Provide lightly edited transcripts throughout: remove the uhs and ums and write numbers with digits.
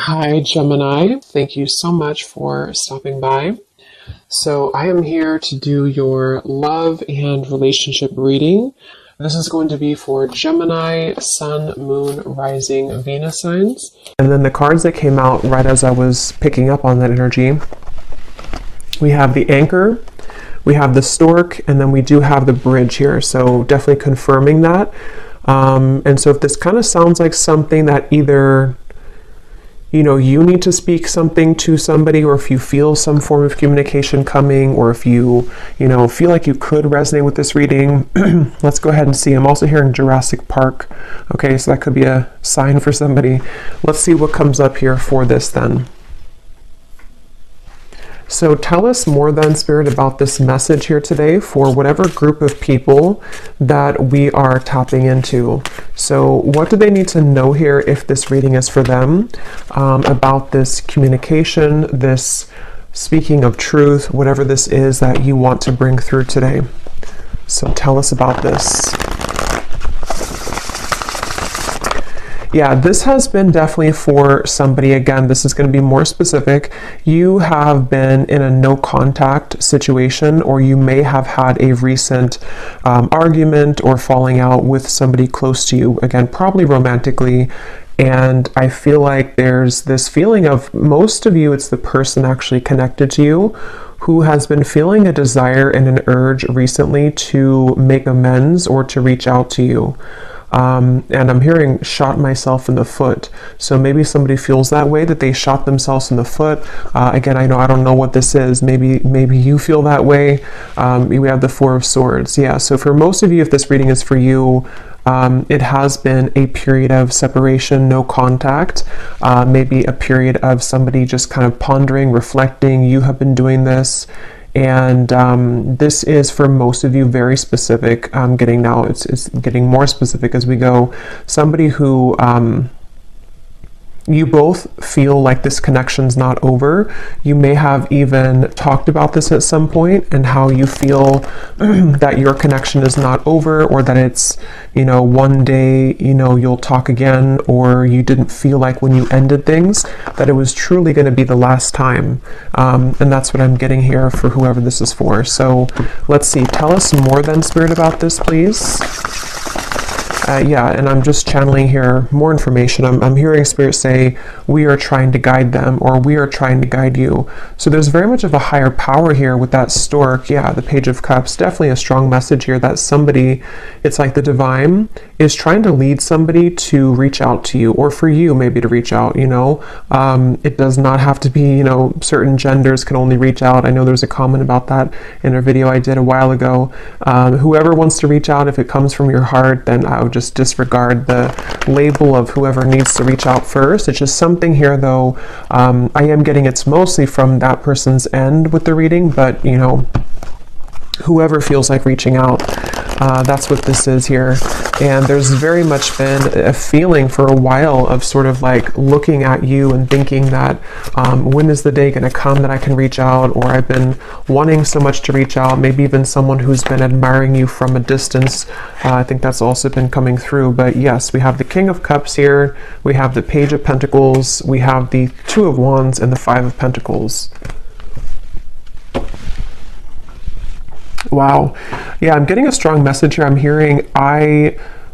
Hi, Gemini. Thank you so much for stopping by. So I am here to do your love and relationship reading. This is going to be for Gemini, Sun, Moon, Rising, Venus signs. And then the cards that came out right as I was picking up on that energy, we have the Anchor, we have the Stork, and then we do have the Bridge here. So definitely confirming that. And so if this kind of sounds like something that either you need to speak something to somebody, or if you feel some form of communication coming, or if you feel like you could resonate with this reading, let's go ahead and see. I'm also hearing Jurassic Park. Okay, so that could be a sign for somebody. Let's see what comes up here for this then. So tell us more then, Spirit, about this message here today for whatever group of people that we are tapping into. So what do they need to know here if this reading is for them, about this communication, this speaking of truth, whatever this is that you want to bring through today. So tell us about this. Yeah, this has been definitely for somebody. Again, this is going to be more specific. You have been in a no contact situation, or you may have had a recent argument or falling out with somebody close to you. Again, probably romantically. And I feel like there's this feeling of, most of you, it's the person actually connected to you who has been feeling a desire and an urge recently to make amends or to reach out to you. And I'm hearing shot myself in the foot. So maybe somebody feels that way, that they shot themselves in the foot. Again, I don't know what this is. Maybe you feel that way. We have the Four of Swords. Yeah. So for most of you, if this reading is for you, it has been a period of separation, no contact, maybe a period of somebody just kind of pondering, reflecting. You have been doing this. And this is for most of you very specific. It's getting more specific as we go. Somebody who you both feel like this connection's not over. You may have even talked about this at some point, and how you feel that your connection is not over, or that it's, one day, you'll talk again, or you didn't feel like when you ended things that it was truly going to be the last time. And that's what I'm getting here for whoever this is for. So let's see. Tell us more then, Spirit, about this, please. Yeah, and I'm just channeling here more information. I'm hearing Spirit say, we are trying to guide them, or we are trying to guide you. So there's very much of a higher power here with that Stork. Yeah, the Page of Cups, definitely a strong message here that somebody, it's like the divine is trying to lead somebody to reach out to you, or for you maybe to reach out, It does not have to be, certain genders can only reach out. I know there's a comment about that in a video I did a while ago. Whoever wants to reach out, if it comes from your heart, then I would just disregard the label of whoever needs to reach out first. It's just something here, though. I am getting it's mostly from that person's end with the reading, but whoever feels like reaching out, that's what this is here. And there's very much been a feeling for a while of sort of like looking at you and thinking that when is the day going to come that I can reach out, or I've been wanting so much to reach out. Maybe even someone who's been admiring you from a distance. I think that's also been coming through. But yes, we have the King of Cups here, we have the Page of Pentacles, we have the Two of Wands, and the Five of Pentacles. Wow. Yeah, I'm getting a strong message here. I'm hearing,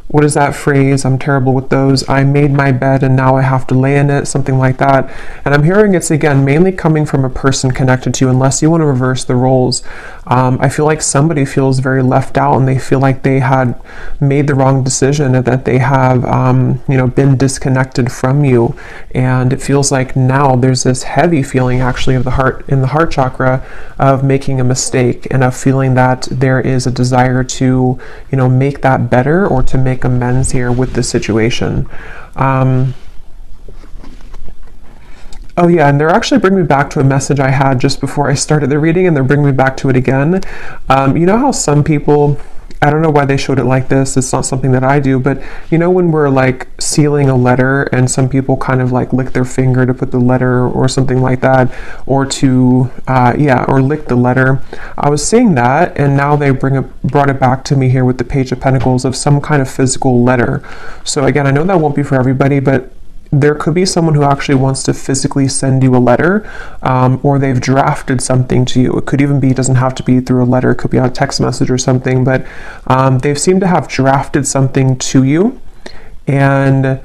what is that phrase? I'm terrible with those. I made my bed and now I have to lay in it, something like that. And I'm hearing it's, again, mainly coming from a person connected to you, unless you want to reverse the roles. I feel like somebody feels very left out, and they feel like they had made the wrong decision, and that they have, been disconnected from you. And it feels like now there's this heavy feeling actually of the heart, in the heart chakra, of making a mistake, and of feeling that there is a desire to, make that better, or to make amends here with the situation. Oh yeah, and they're actually bringing me back to a message I had just before I started the reading, and they're bringing me back to it again. You know how some people, I don't know why they showed it like this. It's not something that I do, but when we're like sealing a letter, and some people kind of like lick their finger to put the letter, or something like that, or to, or lick the letter. I was seeing that, and now they brought it back to me here with the Page of Pentacles, of some kind of physical letter. So again, I know that won't be for everybody, but there could be someone who actually wants to physically send you a letter, or they've drafted something to you. It could even be, it doesn't have to be through a letter, it could be on a text message or something, but they've seemed to have drafted something to you. And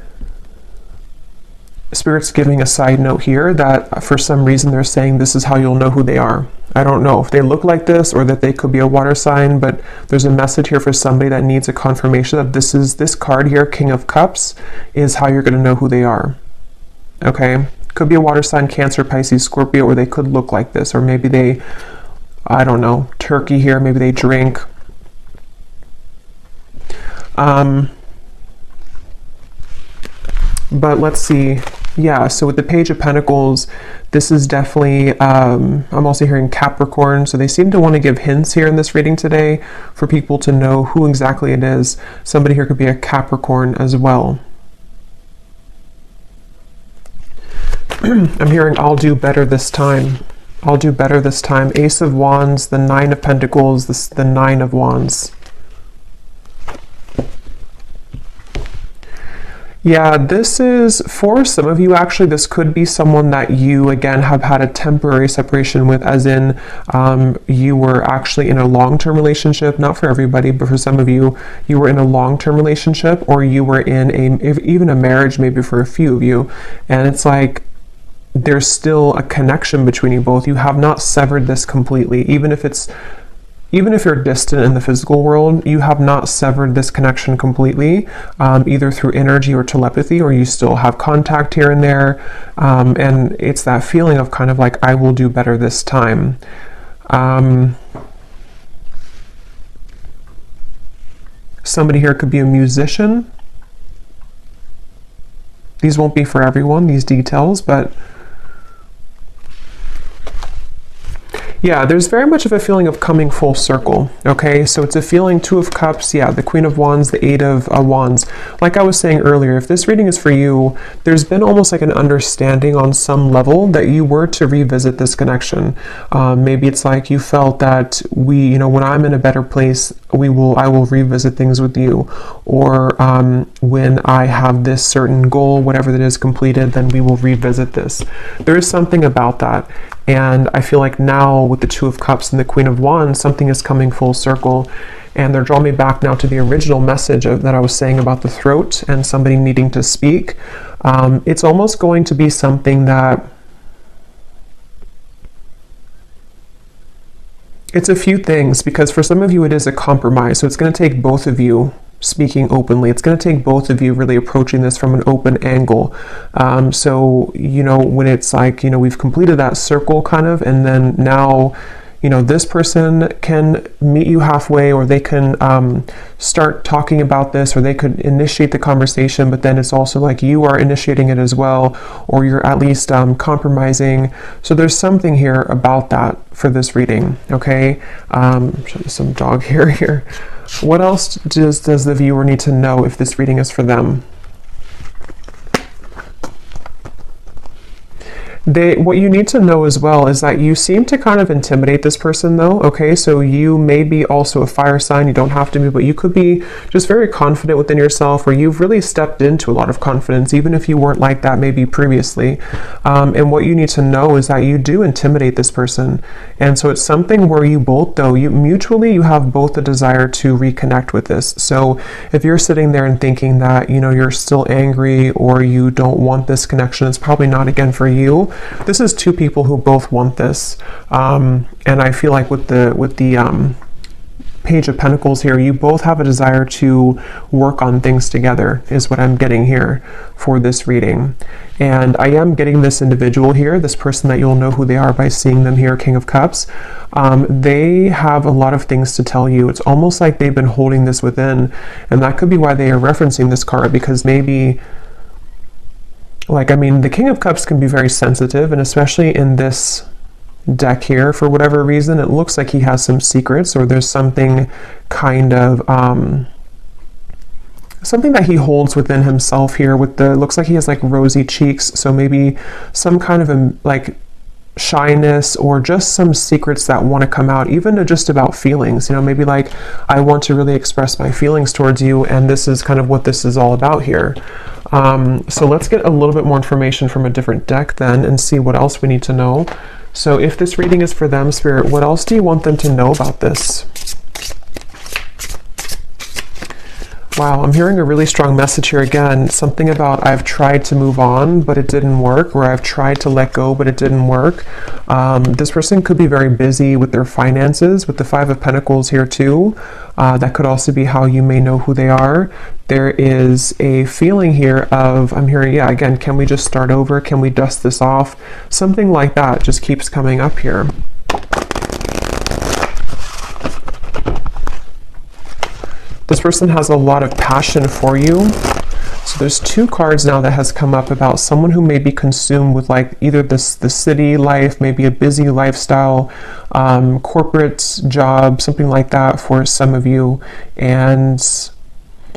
Spirit's giving a side note here that for some reason they're saying this is how you'll know who they are. I don't know if they look like this or that they could be a water sign, but there's a message here for somebody that needs a confirmation that this card here, King of Cups, is how you're going to know who they are. Okay? Could be a water sign, Cancer, Pisces, Scorpio, or they could look like this, or maybe they, I don't know, turkey here, maybe they drink. But let's see. Yeah, so with the Page of Pentacles, this is definitely, I'm also hearing Capricorn, so they seem to want to give hints here in this reading today for people to know who exactly it is. Somebody here could be a Capricorn as well. I'm hearing, I'll do better this time. I'll do better this time. Ace of Wands, the Nine of Pentacles, the Nine of Wands. Yeah, this is, for some of you, actually, this could be someone that you, again, have had a temporary separation with, as in you were actually in a long-term relationship. Not for everybody, but for some of you, you were in a long-term relationship, or you were in even a marriage, maybe for a few of you. And it's like, there's still a connection between you both. You have not severed this completely, even if you're distant in the physical world, you have not severed this connection completely, either through energy or telepathy, or you still have contact here and there. And it's that feeling of kind of like, I will do better this time. Somebody here could be a musician. These won't be for everyone, these details, but yeah, there's very much of a feeling of coming full circle, okay? So it's a feeling, Two of Cups, yeah, the Queen of Wands, the Eight of Wands. Like I was saying earlier, if this reading is for you, there's been almost like an understanding on some level that you were to revisit this connection. Maybe it's like you felt that when I'm in a better place, I will revisit things with you. Or when I have this certain goal, whatever that is completed, then we will revisit this. There is something about that. And I feel like now with the Two of Cups and the Queen of Wands, something is coming full circle. And they're drawing me back now to the original message that I was saying about the throat and somebody needing to speak. It's almost going to be something that, it's a few things, because for some of you it is a compromise. So it's going to take both of you speaking openly. It's going to take both of you really approaching this from an open angle. So, when it's like, we've completed that circle kind of, and then now, this person can meet you halfway, or they can start talking about this, or they could initiate the conversation, but then it's also like you are initiating it as well, or you're at least compromising. So there's something here about that for this reading, okay? Some dog hair here. What else does the viewer need to know if this reading is for them? What you need to know as well is that you seem to kind of intimidate this person though, okay? So you may be also a fire sign, you don't have to be, but you could be just very confident within yourself, or you've really stepped into a lot of confidence, even if you weren't like that maybe previously. And what you need to know is that you do intimidate this person. And so it's something where you both though, you have both a desire to reconnect with this. So if you're sitting there and thinking that, you're still angry, or you don't want this connection, it's probably not again for you. This is two people who both want this, and I feel like with the Page of Pentacles here, you both have a desire to work on things together, is what I'm getting here for this reading. And I am getting this individual here, this person that you'll know who they are by seeing them here, King of Cups. They have a lot of things to tell you. It's almost like they've been holding this within, and that could be why they are referencing this card, because maybe, the King of Cups can be very sensitive, and especially in this deck here, for whatever reason, it looks like he has some secrets, or there's something kind of, something that he holds within himself here looks like he has like rosy cheeks, so maybe some kind of shyness, or just some secrets that want to come out, even just about feelings, maybe like, I want to really express my feelings towards you, and this is kind of what this is all about here. So let's get a little bit more information from a different deck then and see what else we need to know. So if this reading is for them, Spirit, what else do you want them to know about this? Wow, I'm hearing a really strong message here again. Something about I've tried to move on, but it didn't work, or I've tried to let go, but it didn't work. This person could be very busy with their finances, with the Five of Pentacles here too. That could also be how you may know who they are. There is a feeling here of, I'm hearing, yeah, again, can we just start over? Can we dust this off? Something like that just keeps coming up here. This person has a lot of passion for you. So there's two cards now that has come up about someone who may be consumed with like either the city life, maybe a busy lifestyle, corporate job, something like that for some of you. And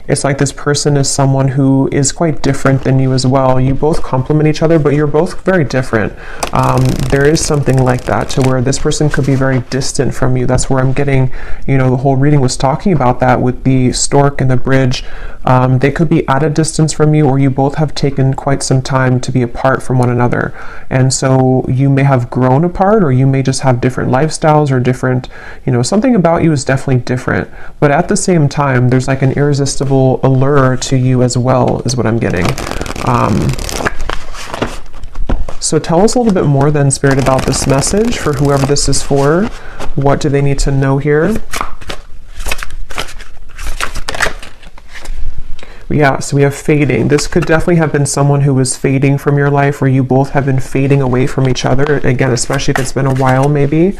it's like this person is someone who is quite different than you as well. You both complement each other, but you're both very different. There is something like that to where this person could be very distant from you. That's where I'm getting, you know, the whole reading was talking about that with the stork and the bridge. They could be at a distance from you, or you both have taken quite some time to be apart from one another. And so you may have grown apart, or you may just have different lifestyles or different, you know, something about you is definitely different. But at the same time, there's like an irresistible allure to you as well, is what I'm getting. So tell us a little bit more then, Spirit, about this message for whoever this is for. What do they need to know here? Yeah, so we have fading. This could definitely have been someone who was fading from your life, or you both have been fading away from each other. Again, especially if it's been a while, maybe.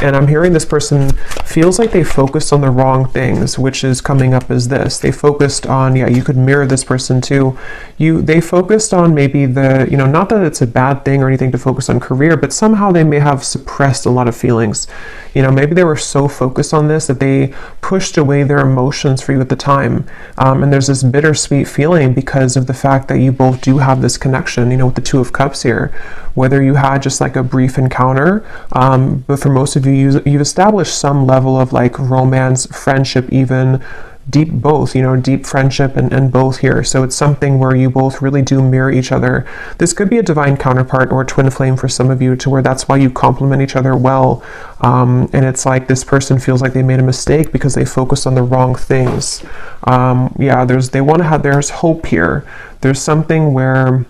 And I'm hearing this person feels like they focused on the wrong things, which is coming up as this. They focused on, yeah, you could mirror this person too. They focused on maybe the, you know, not that it's a bad thing or anything to focus on career, but somehow they may have suppressed a lot of feelings. You know, maybe they were so focused on this that they pushed away their emotions for you at the time. And there's this bittersweet feeling because of the fact that you both do have this connection, you know, with the Two of Cups here. Whether you had just like a brief encounter, but for most of you, you've established some level of like romance, friendship, even deep both, you know, deep friendship and both here. So it's something where you both really do mirror each other. This could be a divine counterpart or a twin flame for some of you, to where that's why you complement each other well. And it's like this person feels like they made a mistake because they focused on the wrong things. Yeah, there's hope here. There's something where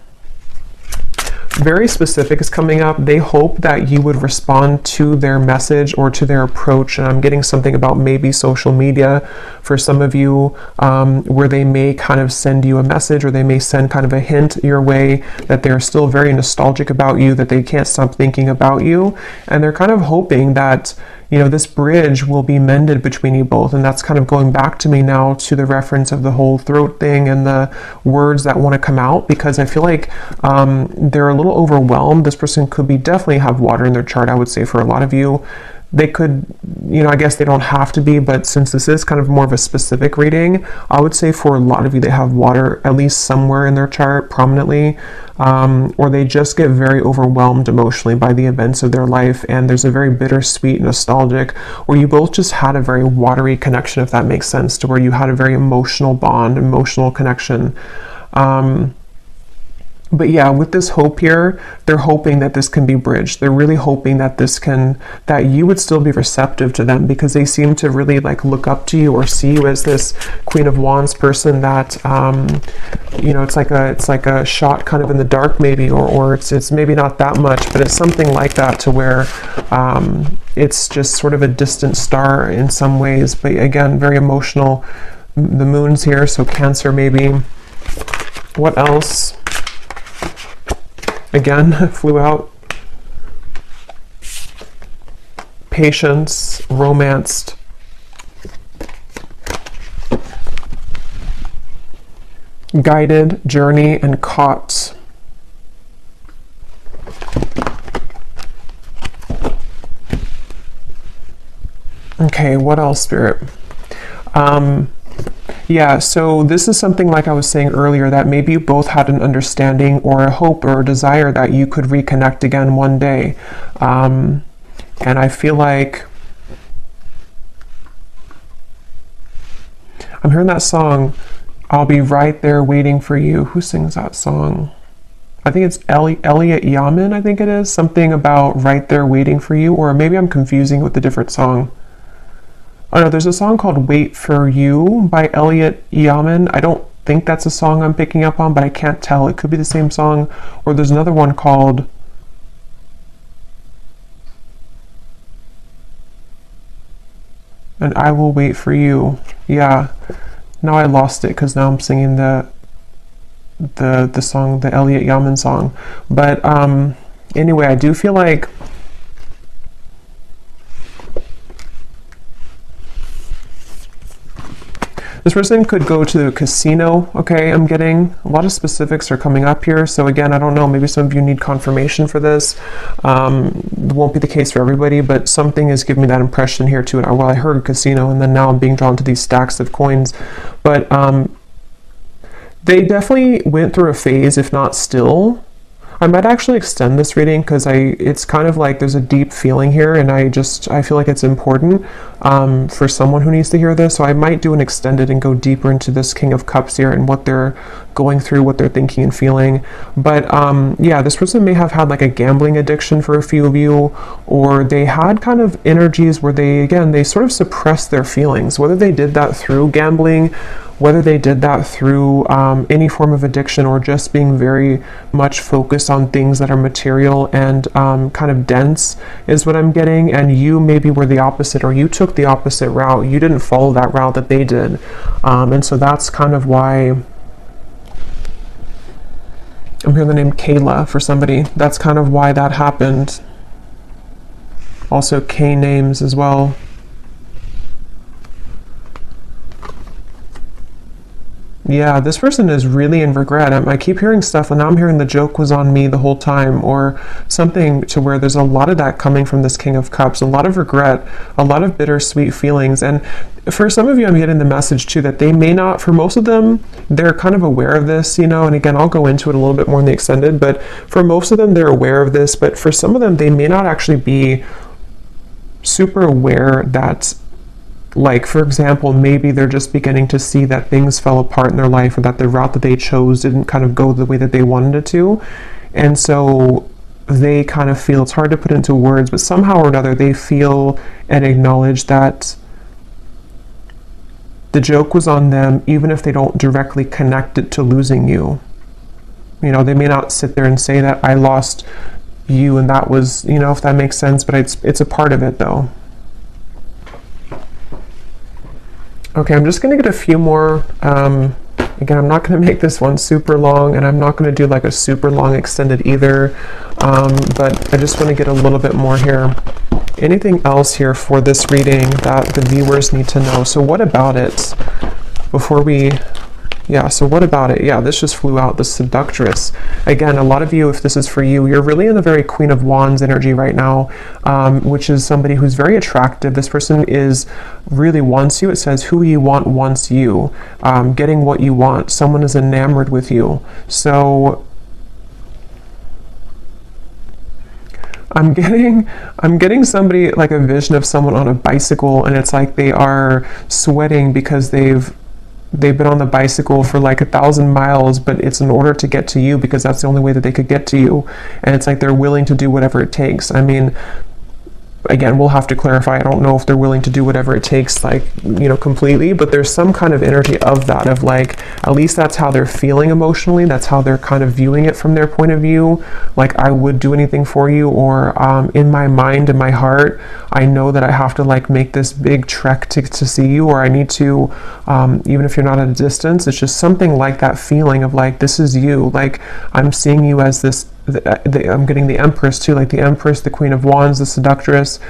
very specific is coming up. They hope that you would respond to their message or to their approach. And I'm getting something about maybe social media for some of you, where they may kind of send you a message, or they may send kind of a hint your way that they're still very nostalgic about you, that they can't stop thinking about you. And they're kind of hoping that, you know, this bridge will be mended between you both. And that's kind of going back to me now to the reference of the whole throat thing and the words that want to come out, because I feel like they're a little overwhelmed. This person could be definitely have water in their chart, I would say, for a lot of you. They could, you know, I guess they don't have to be, but since this is kind of more of a specific reading, I would say for a lot of you, they have water at least somewhere in their chart prominently, or they just get very overwhelmed emotionally by the events of their life. And there's a very bittersweet, nostalgic, where you both just had a very watery connection, if that makes sense, to where you had a very emotional bond, emotional connection. But yeah, with this hope here, they're hoping that this can be bridged. They're really hoping that that you would still be receptive to them, because they seem to really like look up to you or see you as this Queen of Wands person that, you know, it's like a shot kind of in the dark maybe, or it's maybe not that much, but it's something like that, to where it's just sort of a distant star in some ways. But again, very emotional. The moon's here, so Cancer maybe. What else? Again, flew out. Patience, romanced. Guided, journey, and caught. Okay, what else, Spirit? Yeah, so this is something like I was saying earlier, that maybe you both had an understanding or a hope or a desire that you could reconnect again one day. And I feel like I'm hearing that song, I'll be right there waiting for you. Who sings that song? I think it's Elliot Yamin, I think it is. Something about right there waiting for you, or maybe I'm confusing with a different song. Oh no, there's a song called Wait for You by Elliot Yamin. I don't think that's a song I'm picking up on, but I can't tell. It could be the same song. Or there's another one called And I Will Wait for You. Yeah. Now I lost it because now I'm singing the song, the Elliot Yamin song. But anyway, I do feel like this person could go to the casino. Okay, I'm getting a lot of specifics are coming up here. So again, I don't know, maybe some of you need confirmation for this. It won't be the case for everybody, but something is giving me that impression here too. Well, I heard casino, and then now I'm being drawn to these stacks of coins. But they definitely went through a phase, if not still. I might actually extend this reading because it's kind of like there's a deep feeling here, and I feel like it's important for someone who needs to hear this. So I might do an extended and go deeper into this King of Cups here and what they're going through, what they're thinking and feeling. But yeah, this person may have had like a gambling addiction for a few of you, or they had kind of energies where they sort of suppressed their feelings, whether they did that through gambling, whether they did that through any form of addiction, or just being very much focused on things that are material and kind of dense is what I'm getting. And you maybe were the opposite, or you took the opposite route. You didn't follow that route that they did. And so that's kind of why I'm hearing the name Kayla for somebody. That's kind of why that happened. Also K names as well. Yeah, this person is really in regret. I keep hearing stuff, and now I'm hearing the joke was on me the whole time, or something to where there's a lot of that coming from this King of Cups, a lot of regret, a lot of bittersweet feelings. And for some of you, I'm getting the message too that they may not, for most of them, they're kind of aware of this, you know, and again, I'll go into it a little bit more in the extended, but for most of them, they're aware of this, but for some of them, they may not actually be super aware that, like, for example, maybe they're just beginning to see that things fell apart in their life, or that the route that they chose didn't kind of go the way that they wanted it to. And so they kind of feel, it's hard to put into words, but somehow or another they feel and acknowledge that the joke was on them, even if they don't directly connect it to losing you. You know, they may not sit there and say that I lost you and that was, you know, if that makes sense, but it's a part of it though. Okay, I'm just going to get a few more. Again, I'm not going to make this one super long, and I'm not going to do like a super long extended either, but I just want to get a little bit more here. Anything else here for this reading that the viewers need to know? So what about it before we... Yeah, so what about it? Yeah, this just flew out, the Seductress. Again, a lot of you, if this is for you, you're really in the very Queen of Wands energy right now, which is somebody who's very attractive. This person really wants you. It says, who you want wants you. Getting what you want. Someone is enamored with you. So I'm getting somebody, like a vision of someone on a bicycle, and it's like they are sweating because they've been on the bicycle for like 1,000 miles, but it's in order to get to you because that's the only way that they could get to you. And it's like they're willing to do whatever it takes. I mean, again, we'll have to clarify. I don't know if they're willing to do whatever it takes, like, you know, completely, but there's some kind of energy of that, of like, at least that's how they're feeling emotionally. That's how they're kind of viewing it from their point of view. Like, I would do anything for you, or in my mind, in my heart, I know that I have to like make this big trek to see you, or I need to, even if you're not at a distance, it's just something like that feeling of like, this is you. Like, I'm seeing you as this, I'm getting the Empress too, like the Empress, the Queen of Wands, the Seductress,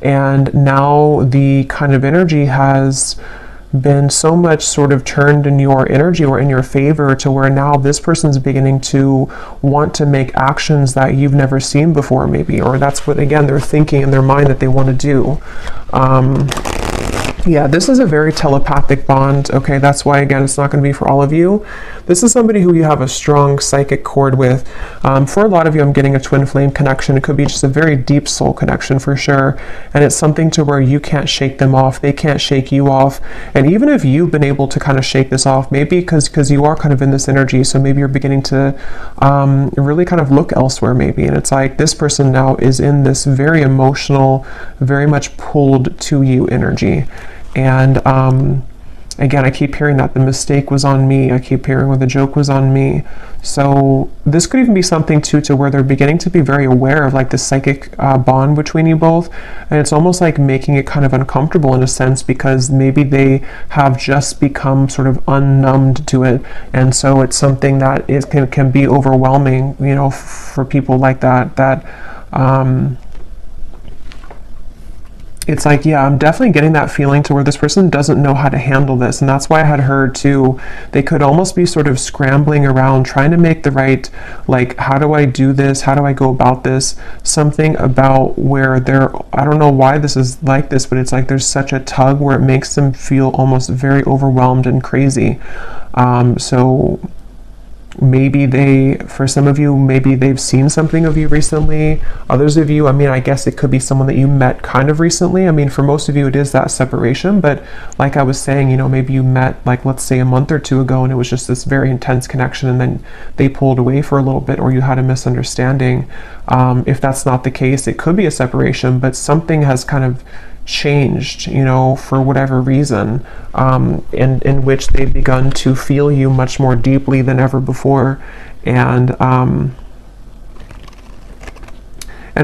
and now the kind of energy has been so much sort of turned in your energy or in your favor, to where now this person's beginning to want to make actions that you've never seen before, maybe, or that's what, again, they're thinking in their mind that they want to do. Yeah, this is a very telepathic bond. Okay, that's why, again, it's not going to be for all of you. This is somebody who you have a strong psychic cord with. For a lot of you, I'm getting a twin flame connection. It could be just a very deep soul connection for sure. And it's something to where you can't shake them off. They can't shake you off. And even if you've been able to kind of shake this off, maybe because you are kind of in this energy, so maybe you're beginning to really kind of look elsewhere maybe. And it's like this person now is in this very emotional, very much pulled to you energy. And again, I keep hearing that the mistake was on me. I keep hearing where the joke was on me. So this could even be something too, to where they're beginning to be very aware of like the psychic bond between you both. And it's almost like making it kind of uncomfortable in a sense, because maybe they have just become sort of unnumbed to it. And so it's something that can be overwhelming, you know, for people like that, it's like, yeah, I'm definitely getting that feeling to where this person doesn't know how to handle this. And that's why I had heard too, they could almost be sort of scrambling around trying to make the right, like, how do I do this? How do I go about this? Something about where I don't know why this is like this, but it's like there's such a tug where it makes them feel almost very overwhelmed and crazy. So maybe for some of you, maybe they've seen something of you recently. Others of you, I mean, I guess it could be someone that you met kind of recently. I mean, for most of you, it is that separation. But like I was saying, you know, maybe you met, like, let's say a month or two ago, and it was just this very intense connection, and then they pulled away for a little bit, or you had a misunderstanding. If that's not the case, it could be a separation, but something has kind of changed, you know, for whatever reason, in which they've begun to feel you much more deeply than ever before. And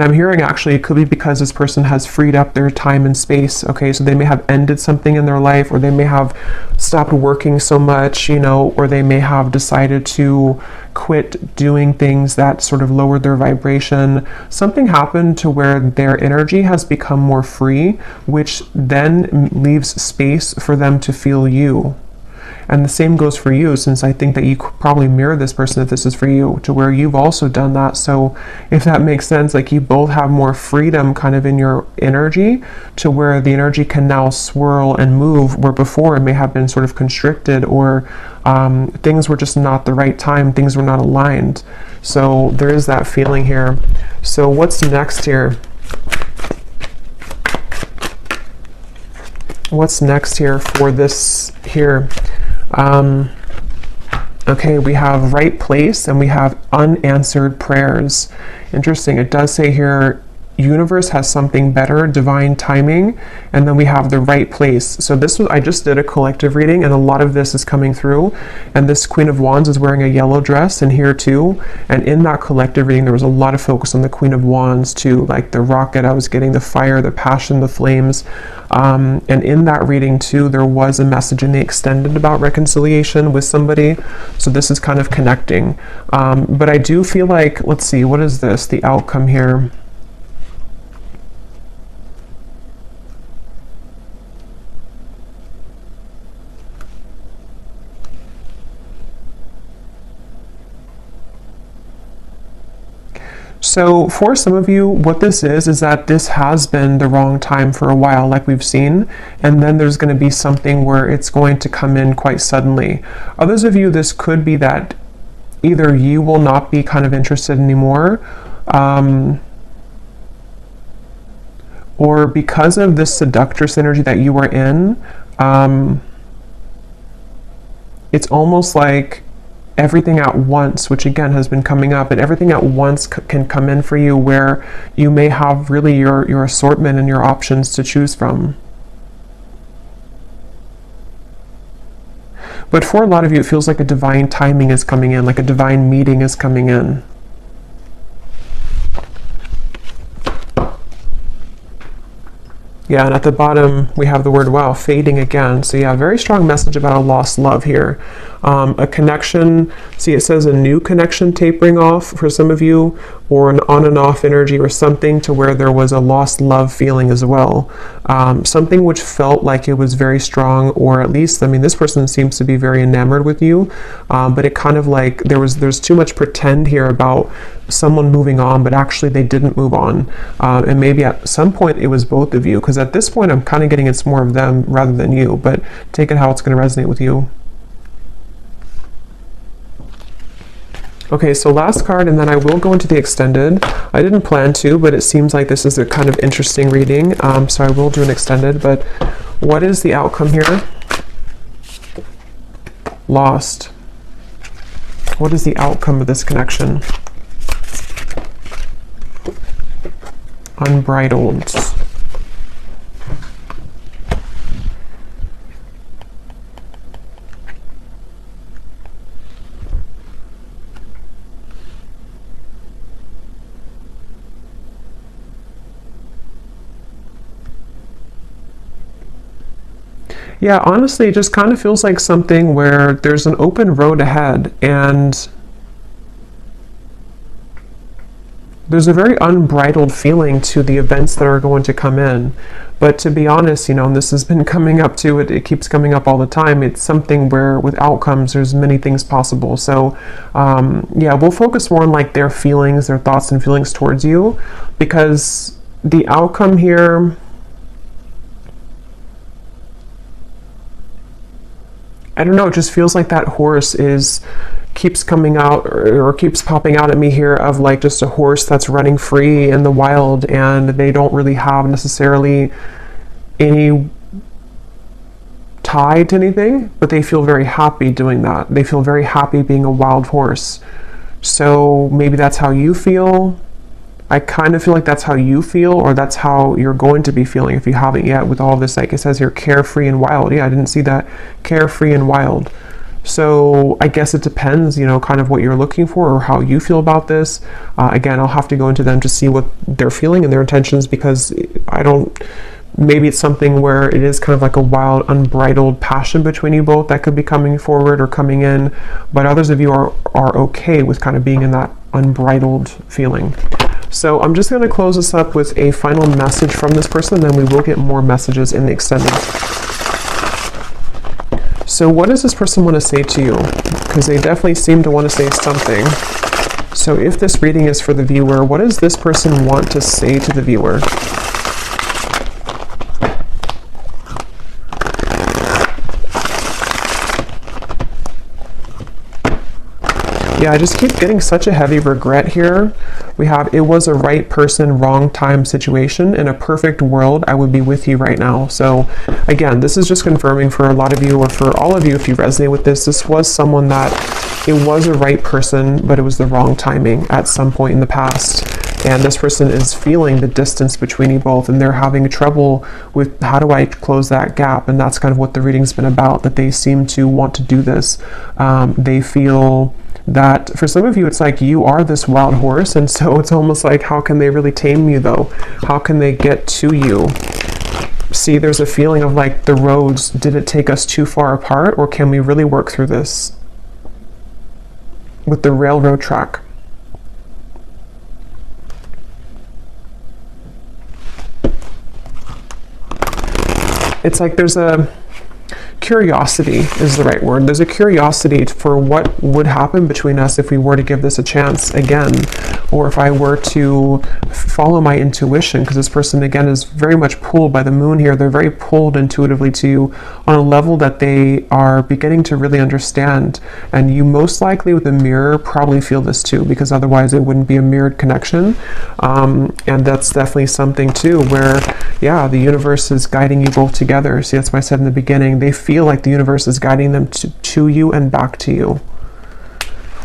I'm hearing actually it could be because this person has freed up their time and space. Okay, so they may have ended something in their life, or they may have stopped working so much, you know, or they may have decided to quit doing things that sort of lowered their vibration. Something happened to where their energy has become more free, which then leaves space for them to feel you. And the same goes for you, since I think that you could probably mirror this person if this is for you, to where you've also done that. So if that makes sense, like you both have more freedom kind of in your energy, to where the energy can now swirl and move, where before it may have been sort of constricted, or things were just not the right time, things were not aligned. So there is that feeling here. So what's next here? What's next here for this here? Okay, we have right place and we have unanswered prayers. Interesting. It does say here, universe has something better, divine timing, and then we have the right place. So I just did a collective reading, and a lot of this is coming through, and this Queen of Wands is wearing a yellow dress, and here too, and in that collective reading there was a lot of focus on the Queen of Wands too, like the rocket I was getting, the fire, the passion, the flames, and in that reading too there was a message in the extended about reconciliation with somebody. So this is kind of connecting, but I do feel like, let's see, what is this, the outcome here? So for some of you, what this is that this has been the wrong time for a while, like we've seen, and then there's going to be something where it's going to come in quite suddenly. Others of you, this could be that either you will not be kind of interested anymore, or because of this seductress energy that you were in, it's almost like everything at once, which again has been coming up, and everything at once can come in for you, where you may have really your assortment and your options to choose from. But for a lot of you, it feels like a divine timing is coming in, like a divine meeting is coming in. Yeah, and at the bottom we have the word, wow, fading again. So yeah, very strong message about a lost love here. A connection, see it says a new connection tapering off for some of you, or an on and off energy, or something to where there was a lost love feeling as well. Something which felt like it was very strong, or at least, I mean, this person seems to be very enamored with you, but it kind of like there's too much pretend here about someone moving on, but actually they didn't move on. And maybe at some point it was both of you, because because at this point I'm kind of getting it's more of them rather than you, but take it how it's going to resonate with you. Okay, so last card, and then I will go into the extended. I didn't plan to, but it seems like this is a kind of interesting reading, so I will do an extended. But what is the outcome here? Lost. What is the outcome of this connection? Unbridled. Yeah, honestly, it just kind of feels like something where there's an open road ahead, and there's a very unbridled feeling to the events that are going to come in. But to be honest, and this has been coming up too, it keeps coming up all the time. It's something where with outcomes, there's many things possible. So yeah, we'll focus more on like their feelings, their thoughts and feelings towards you, because the outcome here, I don't know, it just feels like that horse keeps coming out or keeps popping out at me here of like just a horse that's running free in the wild, and they don't really have necessarily any tie to anything, but they feel very happy doing that. They feel very happy being a wild horse. So maybe that's how you feel. I kind of feel like that's how you feel, or that's how you're going to be feeling if you haven't yet with all this, like it says here, carefree and wild. Yeah, I didn't see that. Carefree and wild. So I guess it depends, kind of what you're looking for or how you feel about this. Again, I'll have to go into them to see what they're feeling and their intentions, because maybe it's something where it is kind of like a wild, unbridled passion between you both that could be coming forward or coming in, but others of you are okay with kind of being in that unbridled feeling. So I'm just going to close this up with a final message from this person, then we will get more messages in the extended. So what does this person want to say to you? Because they definitely seem to want to say something. So if this reading is for the viewer, what does this person want to say to the viewer? Yeah, I just keep getting such a heavy regret here. We have, it was a right person, wrong time situation. In a perfect world, I would be with you right now. So again, this is just confirming for a lot of you, or for all of you, if you resonate with this, this was someone that it was a right person, but it was the wrong timing at some point in the past. And this person is feeling the distance between you both, and they're having trouble with how do I close that gap. And that's kind of what the reading's been about, that they seem to want to do this. They feel that for some of you, it's like you are this wild horse, and so it's almost like, how can they really tame you though? How can they get to you? See, there's a feeling of like the roads, did it take us too far apart, or can we really work through this with the railroad track? It's like there's a curiosity is the right word. There's a curiosity for what would happen between us if we were to give this a chance again, or if I were to follow my intuition, because this person again is very much pulled by the moon here. They're very pulled intuitively to you on a level that they are beginning to really understand, and you most likely with a mirror probably feel this too, because otherwise it wouldn't be a mirrored connection. And that's definitely something too where, yeah, the universe is guiding you both together. See, that's why I said in the beginning, they feel like the universe is guiding them to you and back to you.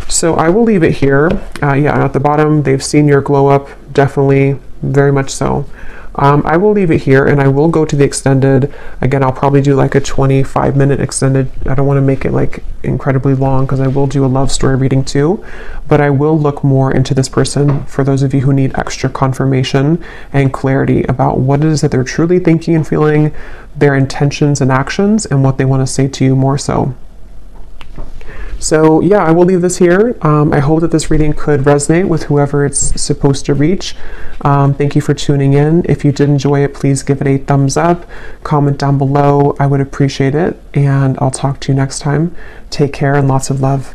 So I will leave it here. Yeah, at the bottom, they've seen your glow up, definitely, very much so. I will leave it here, and I will go to the extended. Again, I'll probably do like a 25-minute extended. I don't want to make it like incredibly long, because I will do a love story reading too, but I will look more into this person for those of you who need extra confirmation and clarity about what it is that they're truly thinking and feeling, their intentions and actions, and what they want to say to you more so. So yeah, I will leave this here. I hope that this reading could resonate with whoever it's supposed to reach. Thank you for tuning in. If you did enjoy it, please give it a thumbs up, comment down below. I would appreciate it, and I'll talk to you next time. Take care and lots of love.